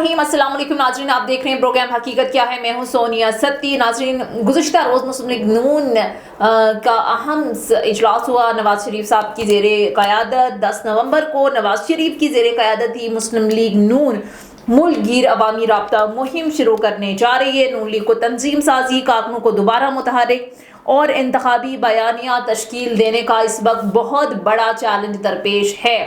الرحیم السلام علیکم ناظرین، آپ دیکھ رہے ہیں پروگرام حقیقت کیا ہے، میں ہوں سونیا ستی۔ ناظرین، گزشتہ روز مسلم لیگ نون کا اہم اجلاس ہوا نواز شریف صاحب کی زیر قیادت۔ 10 نومبر کو نواز شریف کی زیر قیادت ہی مسلم لیگ نون ملک گیر عوامی رابطہ مہم شروع کرنے جا رہی ہے۔ نون لیگ کو تنظیم سازی، کارکنوں کو دوبارہ متحرک اور انتخابی بیانیہ تشکیل دینے کا اس وقت بہت بڑا چیلنج درپیش ہے،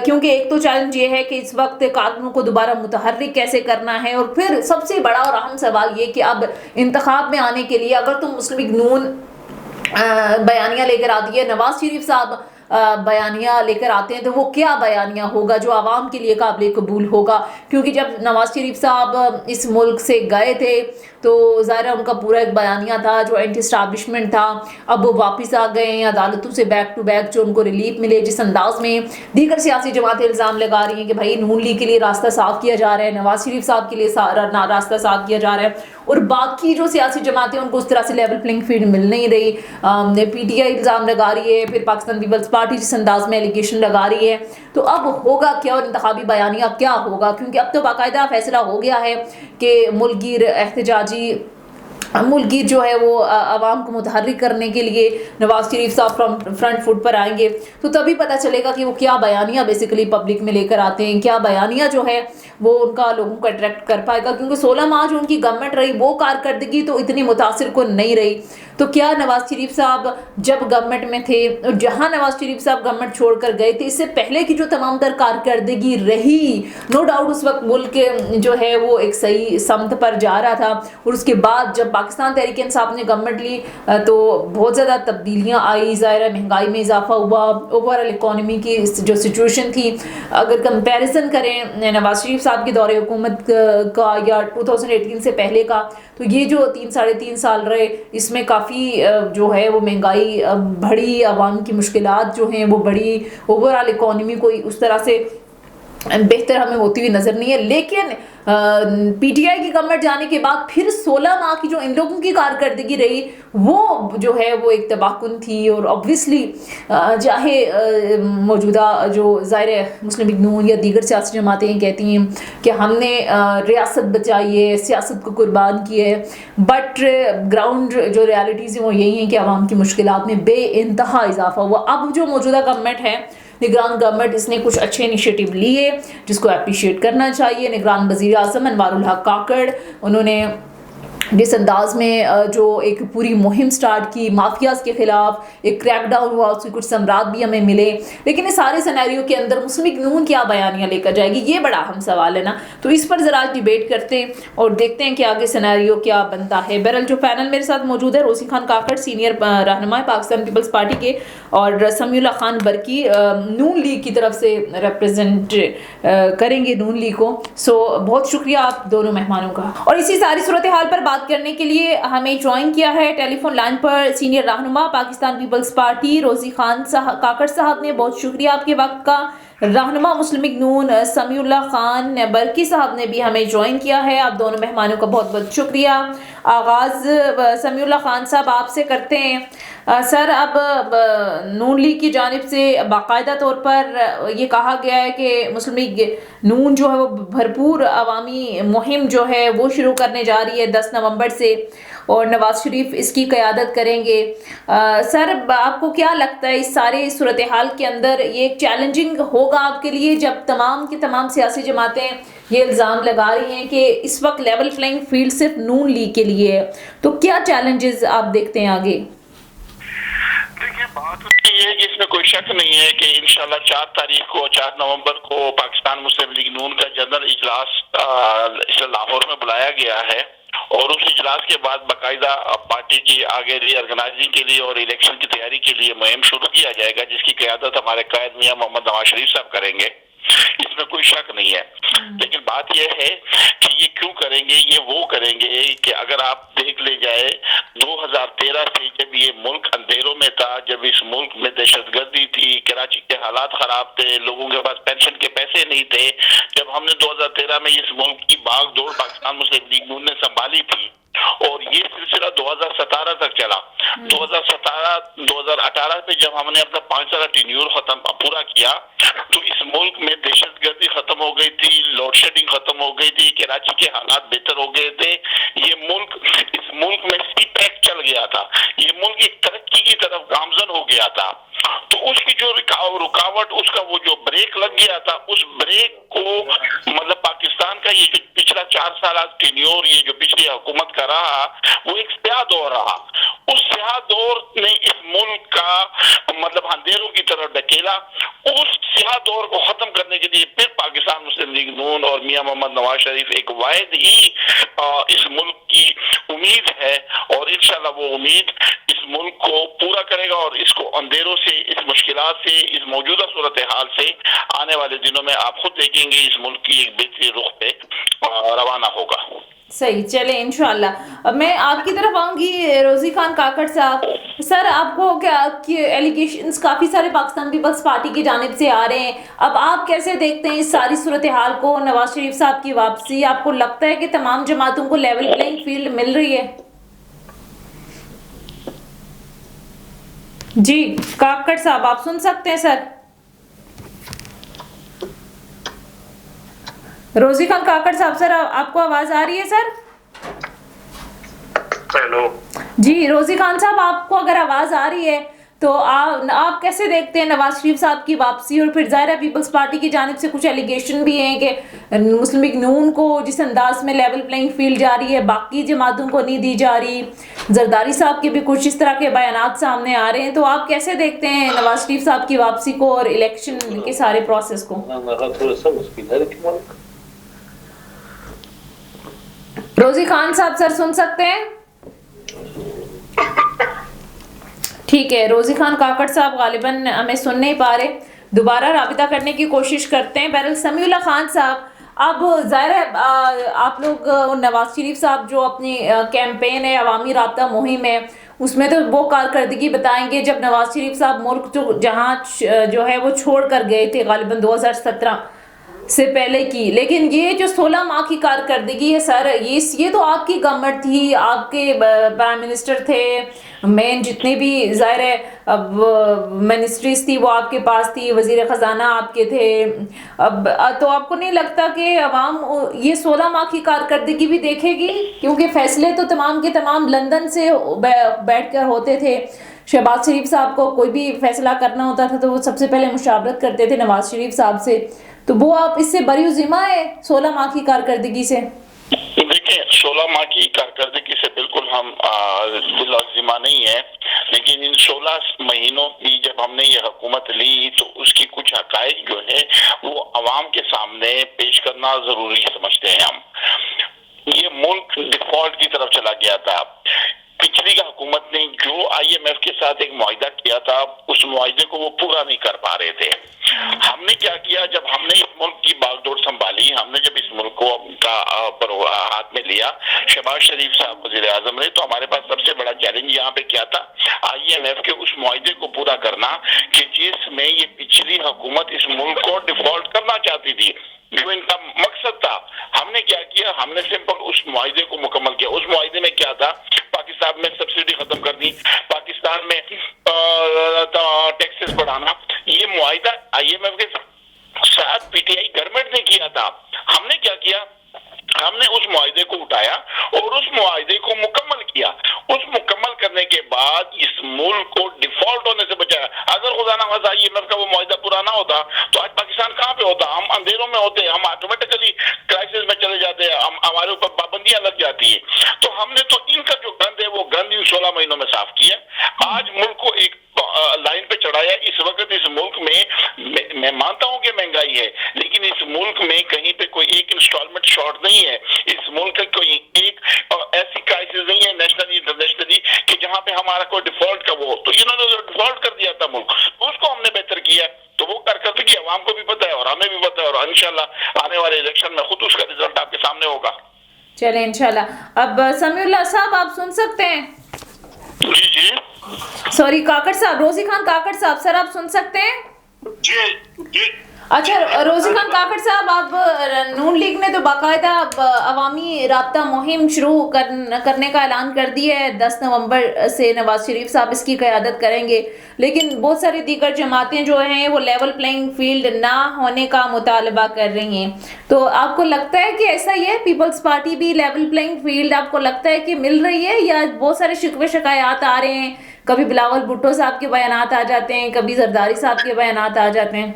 کیونکہ ایک تو چیلنج یہ ہے کہ اس وقت کارکنوں کو دوبارہ متحرک کیسے کرنا ہے، اور پھر سب سے بڑا اور اہم سوال یہ کہ اب انتخاب میں آنے کے لیے اگر تم مسلم لیگ نون بیانیہ لے کر آتی ہے، نواز شریف صاحب بیانیہ لے کر آتے ہیں، تو وہ کیا بیانیہ ہوگا جو عوام کے لیے قابل قبول ہوگا؟ کیونکہ جب نواز شریف صاحب اس ملک سے گئے تھے تو ظاہر ہے ان کا پورا ایک بیانیہ تھا جو اینٹی اسٹیبلشمنٹ تھا۔ اب وہ واپس آ گئے ہیں عدالتوں سے بیک ٹو بیک، جو ان کو ریلیف ملے، جس انداز میں دیگر سیاسی جماعتیں الزام لگا رہی ہیں کہ بھائی نون لیگ کے لیے راستہ صاف کیا جا رہا ہے، نواز شریف صاحب کے لیے راستہ صاف کیا جا رہا ہے، اور باقی جو سیاسی جماعتیں ان کو اس طرح سے لیول پلینگ فیلڈ مل نہیں رہی۔ پی ٹی آئی الزام لگا رہی ہے، پھر پاکستان پیپلز پارٹی جس انداز میں ایلیگیشن لگا رہی ہے، تو اب ہوگا کیا اور انتخابی بیانیہ کیا ہوگا؟ کیونکہ اب تو باقاعدہ فیصلہ ہو گیا ہے کہ ملک گیر احتجاجی ملک گیر جو ہے وہ عوام کو متحرک کرنے کے لیے نواز شریف صاحب فرنٹ فٹ پر آئیں گے، تو تبھی پتہ چلے گا کہ وہ کیا بیانیہ بیسیکلی پبلک میں لے کر آتے ہیں، کیا بیانیہ جو ہے وہ ان کا لوگوں کو اٹریکٹ کر پائے گا۔ کیونکہ 16 ماہ جو ان کی گورنمنٹ رہی وہ کارکردگی تو اتنی متاثر کن نہیں رہی، تو کیا نواز شریف صاحب جب گورنمنٹ میں تھے اور جہاں نواز شریف صاحب گورنمنٹ چھوڑ کر گئے تھے، اس سے پہلے کی جو تمام تر کارکردگی رہی، نو ڈاؤٹ اس وقت ملک جو ہے وہ ایک صحیح سمت پر جا رہا تھا، اور اس کے بعد جب پاکستان تحریک انصاف نے گورنمنٹ لی تو بہت زیادہ تبدیلیاں آئی، ظاہر ہے مہنگائی میں اضافہ ہوا، اوور آل اکانومی کی جو سچویشن تھی اگر کمپیریزن کریں نواز شریف صاحب کے دور حکومت کا یا 2018 سے پہلے کا، تو یہ جو 3 سال رہے اس میں کافی جو ہے وہ مہنگائی بڑھی، عوام کی مشکلات جو ہیں وہ بڑھی، اوور آل اکانومی کوئی اس طرح سے بہتر ہمیں ہوتی ہوئی نظر نہیں ہے۔ لیکن پی ٹی آئی کی گورنمنٹ جانے کے بعد پھر 16 ماہ کی جو ان لوگوں کی کارکردگی رہی وہ جو ہے وہ ایک تباہ کن تھی، اور obviously چاہے موجودہ جو ظاہر مسلم لیگ نون یا دیگر سیاسی جماعتیں کہتی ہیں کہ ہم نے ریاست بچائی ہے، سیاست کو قربان کی ہے، بٹ گراؤنڈ جو ریالٹیز ہیں وہ یہی ہیں کہ عوام کی مشکلات میں بے انتہا اضافہ ہوا۔ اب جو موجودہ گورنمنٹ ہے، نگران گورنمنٹ، اس نے کچھ اچھے انیشیٹو لیے جس کو اپریشیٹ کرنا چاہیے۔ نگران وزیر اعظم انوار الحق کاکڑ، انہوں نے جس انداز میں جو ایک پوری مہم سٹارٹ کی مافیاز کے خلاف، ایک کریک ڈاؤن ہوا، اس کے کچھ ثمرات بھی ہمیں ملے، لیکن اس سارے سینیریو کے اندر مسلم لیگ نون کیا بیانیہ لے کر جائے گی، یہ بڑا اہم سوال ہے نا۔ تو اس پر ذرا ڈیبیٹ کرتے ہیں اور دیکھتے ہیں کہ آگے سینیریو کیا بنتا ہے۔ بہرحال جو پینل میرے ساتھ موجود ہے، روسی خان کاکڑ سینئر رہنما پاکستان پیپلز پارٹی کے، اور سمیع اللہ خان برکی نون لیگ کی طرف سے ریپرزینٹ کریں گے نون لیگ کو۔ سو بہت شکریہ آپ دونوں مہمانوں کا، اور اسی ساری صورتحال پر بات کرنے کے لیے ہمیں جوائن کیا ہے ٹیلی فون لائن پر سینئر رہنما پاکستان پیپلز پارٹی روسی خان کاکڑ صاحب نے۔ بہت شکریہ آپ کے وقت کا۔ رہنما مسلم لیگ نون سمیع اللہ خان برکی صاحب نے بھی ہمیں جوائن کیا ہے، آپ دونوں مہمانوں کا بہت بہت شکریہ۔ آغاز سمیع اللہ خان صاحب آپ سے کرتے ہیں۔ سر، اب نون لیگ کی جانب سے باقاعدہ طور پر یہ کہا گیا ہے کہ مسلم لیگ نون جو ہے وہ بھرپور عوامی مہم جو ہے وہ شروع کرنے جا رہی ہے 10 نومبر سے، اور نواز شریف اس کی قیادت کریں گے۔ سر، آپ کو کیا لگتا ہے اس سارے صورتحال کے اندر یہ ایک چیلنجنگ ہوگا آپ کے لیے جب تمام کی تمام سیاسی جماعتیں یہ الزام لگا رہی ہیں کہ اس وقت لیول پلینگ فیلڈ صرف نون لیگ کے لیے ہے، تو کیا چیلنجز آپ دیکھتے ہیں آگے؟ دیکھیے، بات یہ ہے کہ اس میں کوئی شک نہیں ہے کہ انشاءاللہ 4 نومبر کو پاکستان مسلم لیگ نون کا جنرل اجلاس لاہور میں بلایا گیا ہے، اور اس اجلاس کے بعد باقاعدہ پارٹی کی آگے ری آرگنائزنگ کے لیے اور الیکشن کی تیاری کے لیے مہم شروع کیا جائے گا، جس کی قیادت ہمارے قائد میاں محمد نواز شریف صاحب کریں گے، اس میں کوئی شک نہیں ہے۔ لیکن بات یہ ہے کہ یہ کیوں کریں گے؟ یہ وہ کریں گے کہ اگر آپ دیکھ لے جائے 2013 سے جب یہ ملک اندھیروں میں تھا، جب اس ملک میں دہشت گردی تھی، کراچی کے حالات خراب تھے، لوگوں کے پاس پینشن کے پیسے نہیں تھے، جب ہم نے 2013 میں اس ملک کی باغ دوڑ پاکستان مسلم لیگ نون نے سنبھالی تھی، اور یہ سلسلہ 2017 تک چلا. 2018 پہ جب ہم نے اپنا 5 سالہ ٹینیور پورا کیا تو اس ملک میں دہشت گردی ختم ہو گئی تھی, لوڈ شیڈنگ ختم ہو گئی تھی, کراچی کے حالات بہتر ہو گئے تھے. اس ملک میں سی پیک چل گیا تھا, یہ ملک ایک ترقی کی طرف گامزن ہو گیا تھا. تو اس کی جو رکاوٹ, اس کا وہ جو بریک لگ گیا تھا, اس بریک کو مطلب پاکستان کا یہ پچھلا 4 سالہ ٹینیور, یہ جو پچھلی حکومت کا رہا, وہ ایک سیاہ دور رہا. اس سیاہ دور نے اس ملک کا مطلب اندھیروں کی طرف ڈھکیلا. اس سیاہ دور کو ختم کرنے کے لیے پھر پاکستان مسلم لیگ نون اور میاں محمد نواز شریف ایک واحد ہی اس ملک کی امید ہے, اور انشاءاللہ وہ امید اس ملک کو پورا کرے گا, اور اس کو اندھیروں سے, اس مشکلات سے, اس موجودہ صورتحال سے آنے والے دنوں میں آپ خود دیکھیں گے اس ملک کی ایک بہترین رخ پہ روانہ ہوگا. صحیح, چلے انشاءاللہ. اب میں آپ کی طرف آؤں گی, روزی خان کاکڑ صاحب. سر, آپ کو کیا ایلیگیشنز کافی سارے پاکستان پیپلز پارٹی کی جانب سے آ رہے ہیں, اب آپ کیسے دیکھتے ہیں اس ساری صورتحال کو؟ نواز شریف صاحب کی واپسی, آپ کو لگتا ہے کہ تمام جماعتوں کو لیول پلینگ فیلڈ مل رہی ہے؟ جی کاکڑ صاحب, آپ سن سکتے ہیں سر؟ روزی خان کاکڑ صاحب, سر آپ کو آواز آ رہی ہے سر؟ ہیلو جی روزی خان صاحب, آپ کو اگر آواز آ رہی ہے تو آپ کیسے دیکھتے ہیں نواز شریف صاحب کی واپسی؟ اور پھر ظاہر ہے پیپلز پارٹی کی جانب سے کچھ ایلیگیشن بھی ہیں کہ مسلم لیگ نون کو جس انداز میں لیول پلینگ فیلڈ جاری ہے باقی جماعتوں کو نہیں دی جا رہی. زرداری صاحب کے بھی کچھ اس طرح کے بیانات سامنے آ رہے ہیں, تو آپ کیسے دیکھتے ہیں نواز شریف صاحب کی واپسی کو اور الیکشن کے سارے پروسیس کو؟ روزی خان صاحب سر سن سکتے ہیں؟ ٹھیک ہے, روزی خان کاکڑ صاحب غالباً ہمیں سن نہیں پا رہے, دوبارہ رابطہ کرنے کی کوشش کرتے ہیں. بہرحال سمیع اللہ خان صاحب, اب ظاہر ہے آپ لوگ نواز شریف صاحب جو اپنی کیمپین ہے, عوامی رابطہ مہم ہے, اس میں تو وہ کارکردگی بتائیں گے جب نواز شریف صاحب ملک جہاں جو ہے وہ چھوڑ کر گئے تھے غالباً 2017 سے پہلے کی. لیکن یہ جو 16 ماہ کی کارکردگی ہے سر, یہ تو آپ کی گورنمنٹ تھی, آپ کے پرائم منسٹر تھے, مین جتنے بھی ظاہر ہے اب منسٹریز تھی وہ آپ کے پاس تھی, وزیر خزانہ آپ کے تھے. اب تو آپ کو نہیں لگتا کہ عوام یہ 16 ماہ کی کارکردگی بھی دیکھے گی؟ کیونکہ فیصلے تو تمام کے تمام لندن سے بیٹھ کر ہوتے تھے. شہباز شریف صاحب کو کوئی بھی فیصلہ کرنا ہوتا تھا تو وہ سب سے پہلے مشاورت کرتے تھے نواز شریف صاحب سے, تو وہ آپ اس سے بری ذمہ ہے 16 ماہ کی کارکردگی سے؟ دیکھیں 16 ماہ کی کارکردگی سے بالکل ہم ذمہ نہیں ہے, لیکن ان 16 مہینوں کی جب ہم نے یہ حکومت لی تو اس کی کچھ حقائق جو ہے وہ عوام کے سامنے پیش کرنا ضروری سمجھتے ہیں ہم. یہ ملک ڈیفالٹ کی طرف چلا گیا تھا. پچھلی حکومت نے جو آئی ایم ایف کے ساتھ ایک معاہدہ کیا تھا اس معاہدے کو وہ پورا نہیں کر پا رہے تھے. ہم نے کیا کیا, جب ہم نے اس ملک کی باغ ڈور سنبھالی, ہم نے جب اس ملک کو ہاتھ میں لیا, شہباز شریف صاحب وزیر اعظم نے, تو ہمارے پاس سب سے بڑا چیلنج یہاں پہ کیا تھا, آئی ایم ایف کے اس معاہدے کو پورا کرنا کہ جس میں یہ پچھلی حکومت اس ملک کو ڈیفالٹ کرنا چاہتی تھی, جو ان کا مقصد تھا. ہم نے کیا کیا, ہم نے سمپل اس معاہدے کو مکمل کیا. اس معاہدے میں کیا تھا, پاکستان میں سبسڈی ختم کرنی, پاکستان میں ٹیکسز بڑھانا. یہ معاہدہ آئی ایم ایف کے ساتھ پی ٹی آئی گورنمنٹ نے کیا تھا. ہم نے کیا کیا, ہم نے اس معاہدے کو اٹھایا اور اس معاہدے کو مکمل کیا. اس مکمل کرنے کے بعد اس ملک کو ڈیفالٹ ہونے سے بچایا. اگر خدا نہ خواستہ آئی ایم ایف کا وہ معاہدہ پورا نہ ہوتا تو آج پاکستان کہاں پہ ہوتا؟ ہم اندھیروں میں ہوتے, ہم آٹومیٹکلی کرائسس میں چلے جاتے, ہمارے اوپر پابندیاں لگ جاتی ہیں. تو ہم نے تو ان کا جو گند ہے وہ گند ان 16 مہینوں میں صاف کیا. آج ملک کو ایک لائن پہ چڑھایا. اس وقت اس ملک میں مانتا ہوں کہ مہنگائی ہے, لیکن اس ملک میں کہیں پہ کوئی ایک انسٹالمنٹ شارٹ نہیں ہے. اس ملک کا کوئی ایک ایسی کرائسس نہیں ہے نیشنلی انٹرنیشنلی کہ جہاں پہ ہمارا کوئی ڈیفالٹ کا وہ, تو انہوں نے ڈیفالٹ کر دیا تھا ملک, اس کو ہم نے بہتر کیا. تو وہ کارکردگی عوام کو بھی پتہ ہے اور ہمیں بھی پتہ ہے, اور انشاءاللہ آنے والے الیکشن میں خود اس کا رزلٹ آپ کے سامنے ہوگا. چلیں انشاءاللہ. اب سمیع اللہ صاحب آپ سن سکتے ہیں؟ جی جی سوری کاکڑ صاحب, روزی خان کاکڑ صاحب, سر آپ سن سکتے ہیں؟ جی جی اچھا روزی خان کاکڑ صاحب، آپ نون لیگ نے تو باقاعدہ عوامی رابطہ مہم شروع کرنے کا اعلان کر دیا ہے، 10 نومبر سے نواز شریف صاحب اس کی قیادت کریں گے، لیکن بہت ساری دیگر جماعتیں جو ہیں وہ لیول پلینگ فیلڈ نہ ہونے کا مطالبہ کر رہی ہیں، تو آپ کو لگتا ہے کہ ایسا ہی ہے؟ پیپلز پارٹی بھی لیول پلینگ فیلڈ آپ کو لگتا ہے کہ مل رہی ہے، یا بہت سارے شکوے شکایات آ رہے ہیں، کبھی بلاول بھٹو صاحب کے بیانات آ جاتے ہیں، کبھی زرداری صاحب کے بیانات آ جاتے ہیں؟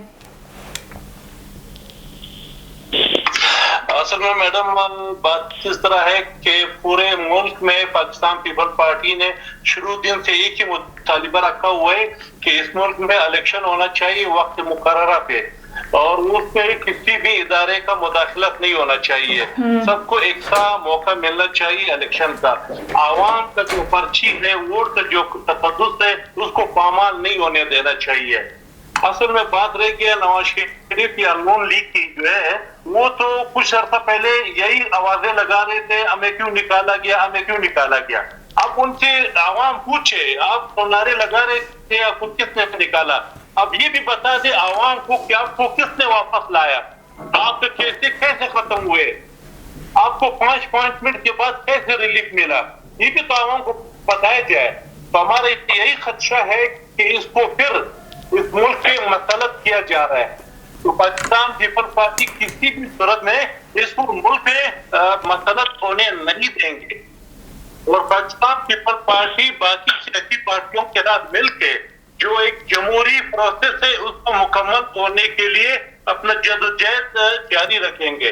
اصل میں میڈم بات اس طرح ہے کہ پورے ملک میں پاکستان پیپل پارٹی نے شروع دن سے ایک ہی مطالبہ رکھا ہوا ہے کہ اس ملک میں الیکشن ہونا چاہیے وقت مقررہ پہ، اور اس پہ کسی بھی ادارے کا مداخلت نہیں ہونا چاہیے، سب کو ایک سا موقع ملنا چاہیے الیکشن کا، عوام کا جو پرچی ہے، ووٹ کا جو تقدس ہے، اس کو پامال نہیں ہونے دینا چاہیے۔ اصل میں بات رہ گیا نواز شریف یا نون لیگ کی جو ہے، وہ تو کچھ عرصہ پہلے یہی آوازیں لگا رہے تھے ہمیں کیوں نکالا گیا، ہمیں کیوں نکالا گیا۔ اب ان سے عوام پوچھے، آپ نعرے لگا رہے تھے، آپ کو کس نے نکالا؟ اب یہ بھی بتا دے عوام کو کہ آپ کو کس نے واپس لایا، آپ کے کیسے ختم ہوئے، آپ کو 5 منٹ کے بعد کیسے ریلیف ملا، یہ بھی تو عوام کو بتایا جائے۔ تو ہمارا یہی خدشہ ہے کہ اس کو پھر اس ملک سے مسلط کیا جا رہا ہے، تو پاکستان پیپل پارٹی کسی بھی صورت میں اس کو ملک میں مسلط ہونے نہیں دیں گے، اور پاکستان پیپل پارٹی باقی سیاسی پارٹیوں کے ساتھ مل کے جو ایک جمہوری پروسیس ہے اس کو مکمل ہونے کے لیے اپنا جدوجہد جاری رکھیں گے۔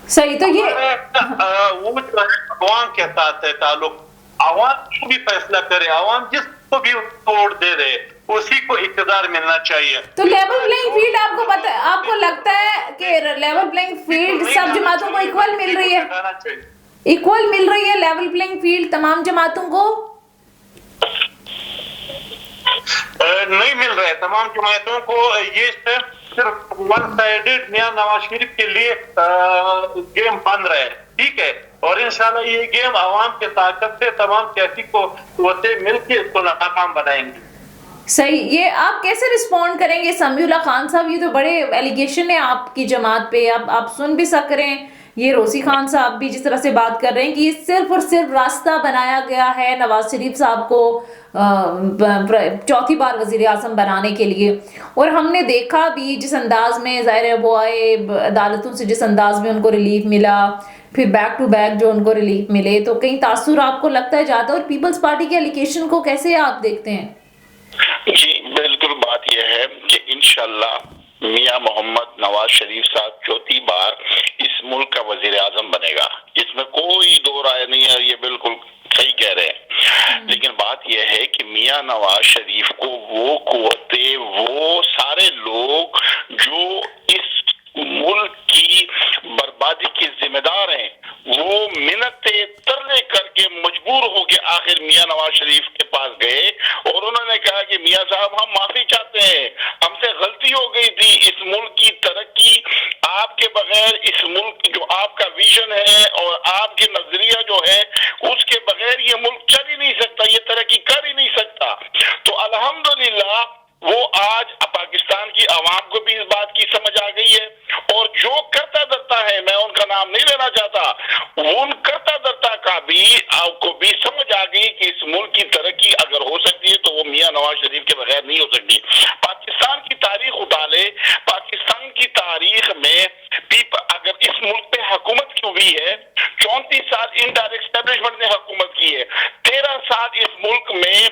صحیح، تو یہ وہ جو ہے عوام کے ساتھ ہے تعلق، عوام کو بھی فیصلہ کرے، عوام جس کو بھی ووٹ دے رہے اسی کو اقتدار ملنا چاہیے۔ تو لیول پلینگ فیلڈ آپ کو لگتا ہے کہ لیول پلینگ فیلڈ سب جماعتوں کو ایکول مل رہی ہے؟ ایکول مل رہی ہے لیول پلینگ فیلڈ تمام جماعتوں کو؟ نہیں مل رہا ہے تمام جماعتوں کو، یہ صرف ون سائیڈڈ میاں نواز شریف کے لیے گیم بن رہا ہے، ٹھیک ہے، اور انشاءاللہ یہ گیم عوام کے طاقت سے تمام سیاسی قوتیں مل کے اس کو ناکام بنائیں گی۔ صحیح، یہ آپ کیسے رسپونڈ کریں گے سمیع اللہ خان صاحب؟ یہ تو بڑے ایلیگیشن ہے آپ کی جماعت پہ، آپ سن بھی سک رہے ہیں، یہ روزی خان صاحب بھی جس طرح سے بات کر رہے ہیں کہ یہ صرف اور صرف راستہ بنایا گیا ہے نواز شریف صاحب کو چوتھی بار وزیر اعظم بنانے کے لیے، اور ہم نے دیکھا بھی جس انداز میں ظاہر ہے وہ آئے عدالتوں سے، جس انداز میں ان کو ریلیف ملا، پھر بیک ٹو بیک جو ان کو ریلیف ملے، تو کہیں تاثر آپ کو لگتا ہے جاتا ہے؟ اور پیپلز پارٹی کے ایلیگیشن کو کیسے آپ دیکھتے ہیں؟ جی بالکل، بات یہ ہے کہ انشاءاللہ میاں محمد نواز شریف صاحب چوتھی بار اس ملک کا وزیر اعظم بنے گا، اس میں کوئی دو رائے نہیں ہے، یہ بالکل صحیح کہہ رہے ہیں۔ لیکن بات یہ ہے کہ میاں نواز شریف کو وہ قوتیں، وہ سارے لوگ جو اس ملک کی بربادی کے ذمہ دار ہیں، وہ منتیں ترلے کر کے مجبور ہو کے آخر میاں نواز شریف کے پاس گئے، اور انہوں نے کہا کہ میاں صاحب ہم معافی چاہتے ہیں، ہم سے غلطی ہو گئی تھی، اس ملک کی ترقی آپ کے بغیر، اس ملک جو آپ کا ویژن ہے اور آپ کے نظریہ جو ہے اس کے بغیر یہ ملک چل ہی نہیں سکتا، یہ ترقی کر ہی نہیں سکتا۔ تو الحمدللہ وہ آج پاکستان کی عوام کو بھی اس بات کی سمجھ آ گئی ہے، اور جو کرتا دھرتا ہے، میں ان کا نام نہیں لینا چاہتا، ان کرتا دھرتا کا بھی آپ کو بھی سمجھ آ گئی کہ اس ملک کی ترقی اگر ہو سکتی ہے تو وہ میاں نواز شریف کے بغیر نہیں ہو سکتی۔ پاکستان کی تاریخ اٹھا لے، پاکستان کی تاریخ میں اگر اس ملک پہ حکومت کی ہوئی ہے، 34 سال انڈائریکٹ اسٹیبلشمنٹ نے حکومت کی ہے، 13 سال اس ملک میں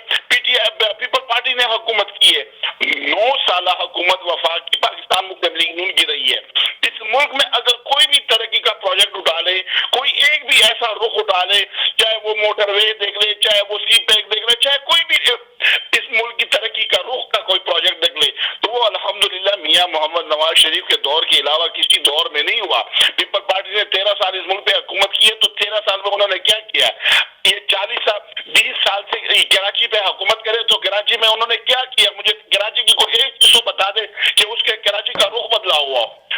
پیپل پارٹی نے حکومت کی ہے، 9 سالہ حکومت وفاق کی پاکستان مسلم لیگ نون کی رہی ہے۔ اس ملک میں اگر کوئی بھی ترقی کا پروجیکٹ اٹھا لے، کوئی ایک بھی ایسا رخ اٹھا لے، چاہے وہ موٹر وے دیکھ لے، چاہے وہ سی پیک دیکھ لے، چاہے کوئی بھی اس ملک کی ترقی کا رخ کا کوئی پروجیکٹ دیکھ لے، تو وہ الحمدللہ میاں محمد نواز شریف کے دور کے علاوہ کسی دور میں نہیں ہوا۔ پیپل پارٹی نے 13 سال اس ملک پہ حکومت کی ہے، تو 13 سال میں انہوں نے کیا کیا؟ یہ 20 سال سے کراچی پہ حکومت کرے تو کراچی میں انہوں نے کیا کیا؟ مجھے کراچی کی کوئی ایک چیز بتا دے کہ اس کے کراچی کا رخ بدلا ہوا۔